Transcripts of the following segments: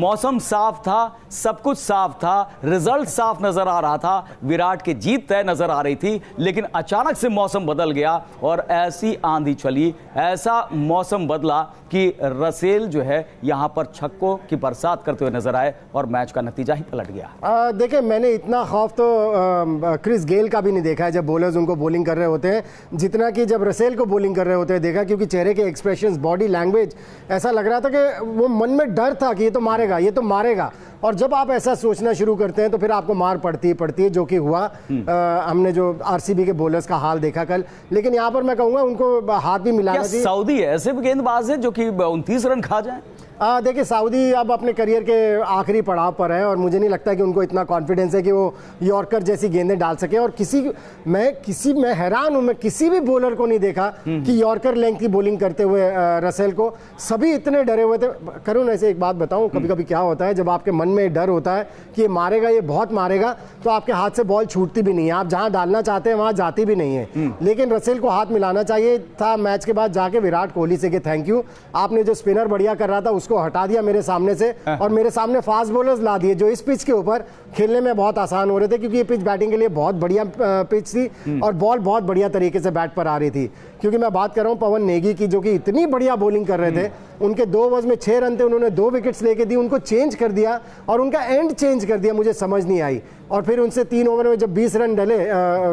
मौसम साफ था, सब कुछ साफ था, रिजल्ट साफ नजर आ रहा था, विराट की जीत तय नजर आ रही थी, लेकिन अचानक से मौसम बदल गया और ऐसी आंधी चली, ऐसा मौसम बदला कि रसेल जो है यहां पर छक्कों की बरसात करते हुए नजर आए और मैच का नतीजा ही पलट गया। देखिए, मैंने इतना खौफ तो क्रिस गेल का भी नहीं देखा है जब बॉलर्स उनको बॉलिंग कर रहे होते हैं, जितना कि जब रसेल को बॉलिंग कर रहे होते हैं देखा, क्योंकि चेहरे के एक्सप्रेशंस, बॉडी लैंग्वेज, ऐसा लग रहा था कि वो मन में डर था कि ये तो मारेगा, ये तो मारेगा। और जब आप ऐसा सोचना शुरू करते हैं तो फिर आपको मार पड़ती है, जो कि हुआ। हमने जो आरसीबी के बॉलर्स का हाल देखा कल, लेकिन यहाँ पर मैं कहूँगा उनको हाथ भी मिलाना चाहिए। सऊदी ऐसे भी गेंदबाज है जो कि 29 रन खा जाए। देखिए, सऊदी अब अपने करियर के आखिरी पड़ाव पर है और मुझे नहीं लगता कि उनको इतना कॉन्फिडेंस है कि वो यॉर्कर जैसी गेंदें डाल सके। और मैं हैरान हूं, मैं किसी भी बॉलर को नहीं देखा कि यॉर्कर लेंथ की बॉलिंग करते हुए रसेल को। सभी इतने डरे हुए थे। करुण, ऐसे एक बात बताऊं, कभी कभी क्या होता है, जब आपके मन में डर होता है कि ये मारेगा, ये बहुत मारेगा, तो आपके हाथ से बॉल छूटती भी नहीं है, आप जहां डालना चाहते हैं वहां जाती भी नहीं है। लेकिन रसेल को हाथ मिलाना चाहिए था मैच के बाद जाके विराट कोहली से कि थैंक यू, आपने जो स्पिनर बढ़िया कर रहा था उसको हटा दिया मेरे सामने से और मेरे सामने फास्ट बॉलर्स ला दिए जो इस पिच के ऊपर खेलने में बहुत आसान हो रहे थे, क्योंकि ये पिच बैटिंग के लिए बहुत बढ़िया पिच थी और बॉल बहुत बढ़िया तरीके से बैट पर आ रही थी। क्योंकि मैं बात कर रहा हूं पवन नेगी की, जो कि इतनी बढ़िया बॉलिंग कर रहे थे, उनके 2 ओवर्स में 6 रन थे, उन्होंने 2 विकेट्स लेके दी, उनको चेंज कर दिया और उनका एंड चेंज कर दिया, मुझे समझ नहीं आई। और फिर उनसे 3 ओवर में जब 20 रन डले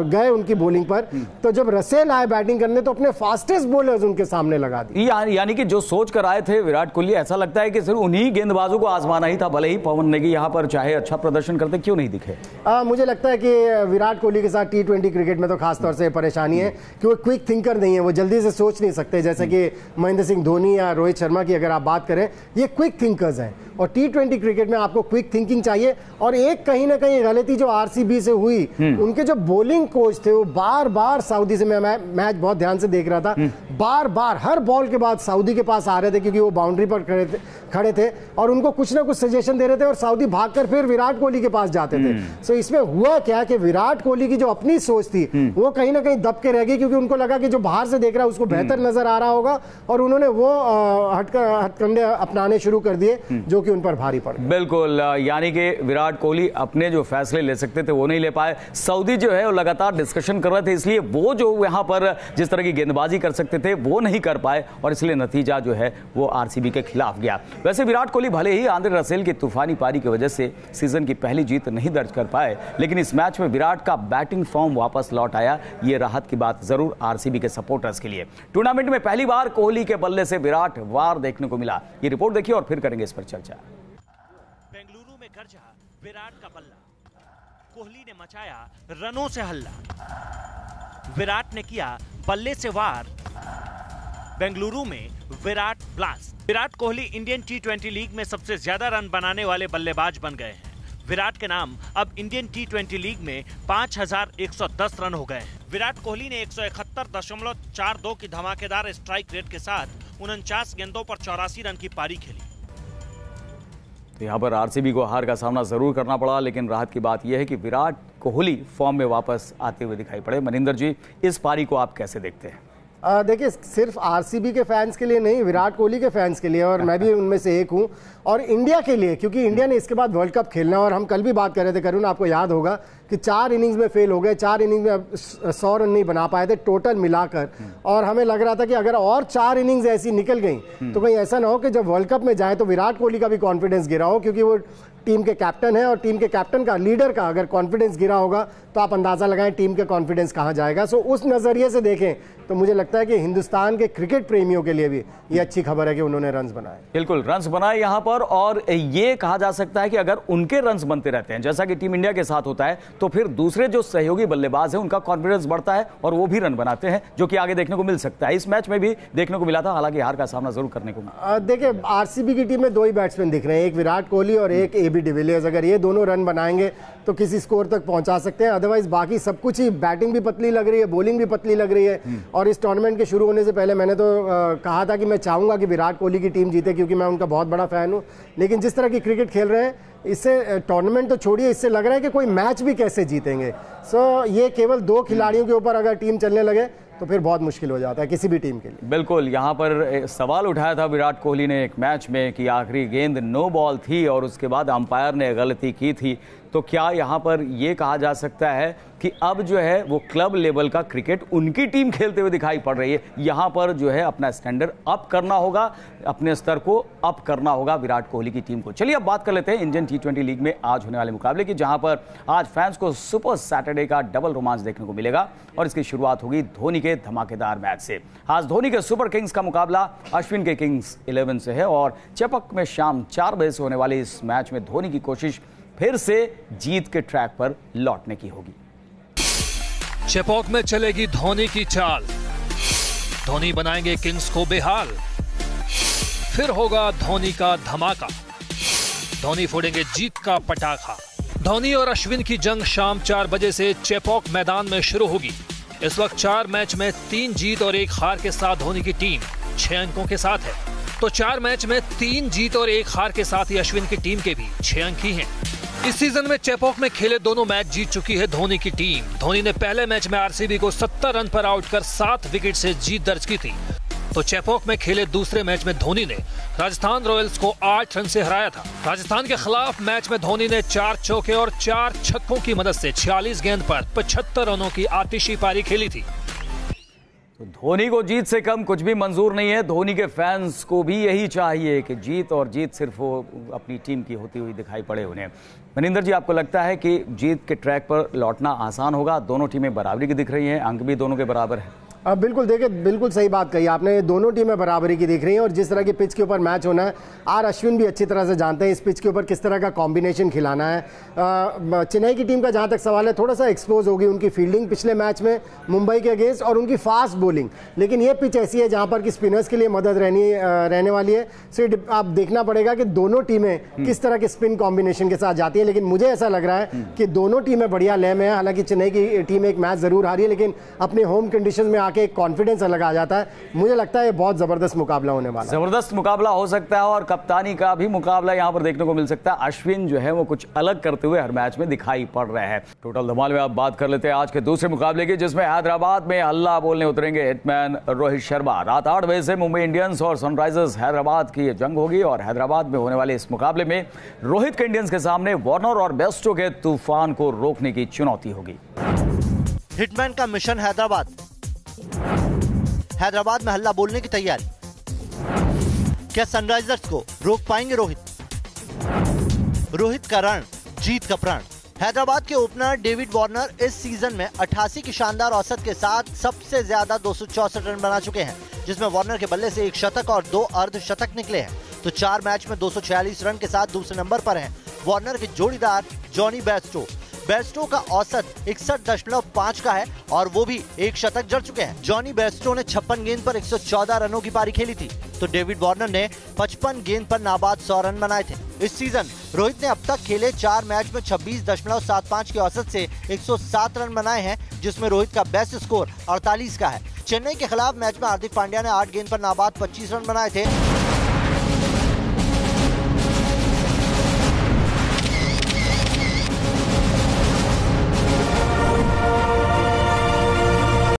गए उनकी बॉलिंग पर, तो जब रसेल आए बैटिंग करने तो अपने फास्टेस्ट बॉलर्स उनके सामने लगा दी। यानी कि जो सोच कर आए थे विराट कोहली, ऐसा लगता है कि सिर्फ उन्हीं गेंदबाजों को आजमाना ही था, भले ही पवन नेगी यहां पर चाहे अच्छा प्रदर्शन करते क्यों नहीं दिखे। मुझे लगता है कि विराट कोहली के साथ T20 क्रिकेट में तो खासतौर से परेशानी है कि वो क्विक थिंकर नहीं है, वो जल्दी से सोच नहीं सकते। जैसे कि महेंद्र सिंह धोनी या रोहित शर्मा की अगर आप बात करें, ये क्विक थिंकर्स हैं और T20 क्रिकेट में आपको क्विक थिंकिंग चाहिए। और एक कहीं ना कहीं गलती जो आरसीबी से हुई, उनके जो बॉलिंग कोच थे वो बार बार सऊदी से, मैं मैच बहुत ध्यान से देख रहा था, बार बार हर बॉल के बाद सऊदी के पास आ रहे थे, क्योंकि वो बाउंड्री पर खड़े थे और उनको कुछ ना कुछ सजेशन दे रहे थे और सऊदी भागकर फिर विराट कोहली के पास जाते थे। सो इसमें हुआ क्या कि विराट कोहली की जो अपनी सोच थी वो कहीं ना कहीं दब के रह गई, क्योंकि उनको लगा कि जो बाहर से देख रहा है उसको बेहतर नजर आ रहा होगा और उन्होंने वो हथकंडे अपनाने शुरू कर दिए जो कि उन पर भारी पड़ गए। बिल्कुल, यानी कि विराट कोहली अपने जो फैसले ले सकते थे वो नहीं ले पाए। सऊदी जो है वो लगातार डिस्कशन कर रहे थे, इसलिए वो जो यहां पर जिस तरह की गेंदबाजी कर सकते थे वो नहीं कर पाए और इसलिए नतीजा जो है वो आरसीबी के खिलाफ गया। वैसे विराट कोहली भले ही आंद्रे रसेल की तूफानी पारी की वजह से सीजन की पहली जीत नहीं दर्ज कर पाए, लेकिन इस मैच में विराट का बैटिंग फॉर्म वापस लौट आया, ये राहत की बात जरूर आरसीबी के सपोर्टर्स के लिए। टूर्नामेंट में पहली बार कोहली के बल्ले से विराट वार देखने को मिला। ये रिपोर्ट देखिए और फिर करेंगे इस पर चर्चा। बेंगलुरु में गरजा विराट का बल्ला, कोहली ने मचाया रनों से हल्ला, विराट ने किया बल्ले से वार, बेंगलुरु में Virat blast. Virat Kohli Indian T20 league में सबसे ज्यादा रन बनाने वाले बल्लेबाज बन गए हैं। विराट के नाम अब इंडियन T20 लीग में 5110 रन हो गए हैं। विराट कोहली ने 171.42 की धमाकेदार स्ट्राइक रेट के साथ 49 गेंदों पर 84 रन की पारी खेली। तो यहाँ पर आरसीबी को हार का सामना जरूर करना पड़ा, लेकिन राहत की बात यह है कि विराट कोहली फॉर्म में वापस आते हुए दिखाई पड़े। मनिंदर जी, इस पारी को आप कैसे देखते हैं? देखिए, सिर्फ आरसीबी के फैंस के लिए नहीं, विराट कोहली के फैंस के लिए, और मैं भी उनमें से एक हूं, और इंडिया के लिए, क्योंकि इंडिया ने इसके बाद वर्ल्ड कप खेलना है। और हम कल भी बात कर रहे थे करुण, आपको याद होगा कि 4 इनिंग्स में फेल हो गए, 4 इनिंग्स में 100 रन नहीं बना पाए थे टोटल मिलाकर। और हमें लग रहा था कि अगर और 4 इनिंग्स ऐसी निकल गई तो कहीं ऐसा ना हो कि जब वर्ल्ड कप में जाए तो विराट कोहली का भी कॉन्फिडेंस गिरा हो, क्योंकि वो टीम के कैप्टन है और टीम के कैप्टन का, लीडर का अगर कॉन्फिडेंस गिरा होगा तो आप अंदाजा लगाएं टीम का कॉन्फिडेंस कहां जाएगा। सो उस नजरिए से देखें तो मुझे लगता है कि हिंदुस्तान के क्रिकेट प्रेमियों के लिए भी ये अच्छी खबर है कि उन्होंने रन्स बनाए। बिल्कुल, रन्स बनाए यहां पर, और ये कहा जा सकता है कि अगर उनके रन्स बनते रहते हैं जैसा कि टीम इंडिया के साथ होता है, तो फिर दूसरे जो सहयोगी बल्लेबाज हैं उनका कॉन्फिडेंस बढ़ता है और वो भी रन बनाते हैं, जो कि आगे देखने को मिल सकता है। इस मैच में भी देखने को मिला था, हालांकि हार का सामना जरूर करने को मिला। देखिए, आरसीबी की टीम में 2 ही बैट्समैन दिख रहे हैं, एक विराट कोहली और एक AB डिविलियर्स। अगर ये दोनों रन बनाएंगे तो किसी स्कोर तक पहुंचा सकते हैं, अदरवाइज बाकी सब कुछ ही, बैटिंग भी पतली लग रही है, बॉलिंग भी पतली लग रही है। और इस टूर्नामेंट के शुरू होने से पहले मैंने तो कहा था कि मैं चाहूंगा कि विराट कोहली की टीम जीते, क्योंकि मैं उनका बहुत बड़ा फैन हूं। लेकिन जिस तरह की क्रिकेट खेल रहे हैं, इससे टूर्नामेंट तो छोड़िए, इससे लग रहा है कि कोई मैच भी कैसे जीतेंगे। सो ये केवल 2 खिलाड़ियों के ऊपर अगर टीम चलने लगे तो फिर बहुत मुश्किल हो जाता है किसी भी टीम के लिए। बिल्कुल, यहाँ पर सवाल उठाया था विराट कोहली ने एक मैच में कि आखिरी गेंद नो बॉल थी और उसके बाद अंपायर ने गलती की थी, तो क्या यहाँ पर ये कहा जा सकता है कि अब जो है वो क्लब लेवल का क्रिकेट उनकी टीम खेलते हुए दिखाई पड़ रही है? यहाँ पर जो है अपना स्टैंडर्ड अप करना होगा, अपने स्तर को अप करना होगा विराट कोहली की टीम को। चलिए अब बात कर लेते हैं इंडियन टी20 लीग में आज होने वाले मुकाबले की, जहां पर आज फैंस को सुपर सैटरडे का डबल रोमांच देखने को मिलेगा और इसकी शुरुआत होगी धोनी के धमाकेदार मैच से। आज धोनी के सुपर किंग्स का मुकाबला अश्विन के किंग्स 11 से है और चेपॉक में शाम 4 बजे से होने वाले इस मैच में धोनी की कोशिश फिर से जीत के ट्रैक पर लौटने की होगी। चेपॉक में चलेगी धोनी की चाल, धोनी बनाएंगे किंग्स को बेहाल, फिर होगा धोनी का धमाका, धोनी फोड़ेंगे जीत का पटाखा। धोनी और अश्विन की जंग शाम 4 बजे से चेपॉक मैदान में शुरू होगी। इस वक्त 4 मैच में 3 जीत और 1 हार के साथ धोनी की टीम 6 अंकों के साथ है, तो 4 मैच में 3 जीत और 1 हार के साथ ही अश्विन की टीम के भी 6 अंक ही हैं। इस सीजन में चेपॉक में खेले दोनों मैच जीत चुकी है धोनी की टीम। धोनी ने पहले मैच में आरसीबी को 70 रन पर आउट कर 7 विकेट से जीत दर्ज की थी, तो चेपॉक में खेले दूसरे मैच में धोनी ने राजस्थान रॉयल्स को 8 रन से हराया था। राजस्थान के खिलाफ मैच में धोनी ने 4 चौके और 4 छक्कों की मदद से 46 गेंद पर 75 रनों की आतिशी पारी खेली थी। तो धोनी को जीत से कम कुछ भी मंजूर नहीं है। धोनी के फैंस को भी यही चाहिए कि जीत और जीत सिर्फ वो अपनी टीम की होती हुई दिखाई पड़े उन्हें। मनिंदर जी, आपको लगता है कि जीत के ट्रैक पर लौटना आसान होगा? दोनों टीमें बराबरी की दिख रही हैं, अंक भी दोनों के बराबर है। बिल्कुल, देखिए बिल्कुल सही बात कही आपने, दोनों टीमें बराबरी की दिख रही हैं और जिस तरह की पिच के ऊपर मैच होना है, आर अश्विन भी अच्छी तरह से जानते हैं इस पिच के ऊपर किस तरह का कॉम्बिनेशन खिलाना है। चेन्नई की टीम का जहां तक सवाल है, थोड़ा सा एक्सपोज होगी उनकी फील्डिंग पिछले मैच में मुंबई के अगेंस्ट और उनकी फास्ट बॉलिंग, लेकिन ये पिच ऐसी है जहां पर कि स्पिनर्स के लिए मदद रहने वाली है। सो आप देखना पड़ेगा कि दोनों टीमें किस तरह के स्पिन कॉम्बिनेशन के साथ जाती है, लेकिन मुझे ऐसा लग रहा है कि दोनों टीमें बढ़िया लय में है। हालांकि चेन्नई की टीम एक मैच जरूर हारी है, लेकिन अपने होम कंडीशन में आके एक कॉन्फिडेंस अलग आ जाता है। मुझे लगता है ये बहुत जबरदस्त मुकाबला होने वाला है। जबरदस्त मुकाबला हो सकता है और कप्तानी का भी मुकाबला यहां पर देखने को मिल सकता है। अश्विन जो है वो कुछ अलग करते हुए हर मैच में दिखाई पड़ रहे हैं। टोटल धमाल में आप बात कर लेते हैं आज के दूसरे मुकाबले की, जिसमें हैदराबाद में हल्ला बोलने उतरेंगे हिटमैन रोहित शर्मा। रात 8 बजे से मुंबई इंडियंस और सनराइजर्स हैदराबाद की ये जंग होगी और हैदराबाद में होने वाले इस मुकाबले में रोहित के इंडियंस के सामने वार्नर और बेस्टो के तूफान को रोकने की चुनौती होगी। हिटमैन का मिशन हैदराबाद में हल्ला बोलने की तैयारी। क्या सनराइजर्स को रोक पाएंगे रोहित? रोहित का रण, जीत का प्राण। हैदराबाद के ओपनर डेविड वार्नर इस सीजन में 88 की शानदार औसत के साथ सबसे ज्यादा 264 रन बना चुके हैं, जिसमें वार्नर के बल्ले से 1 शतक और 2 अर्धशतक निकले हैं। तो 4 मैच में 246 रन के साथ दूसरे नंबर पर हैं वार्नर के जोड़ीदार जॉनी बेस्टो। बेस्टो का औसत 61.5 का है और वो भी 1 शतक जड़ चुके हैं। जॉनी बेस्टो ने 56 गेंद पर 114 रनों की पारी खेली थी, तो डेविड वार्नर ने 55 गेंद पर नाबाद 100 रन बनाए थे। इस सीजन रोहित ने अब तक खेले 4 मैच में 26.75 की औसत से 107 रन बनाए हैं, जिसमें रोहित का बेस्ट स्कोर 48 का है। चेन्नई के खिलाफ मैच में हार्दिक पांड्या ने 8 गेंद पर नाबाद 25 रन बनाए थे।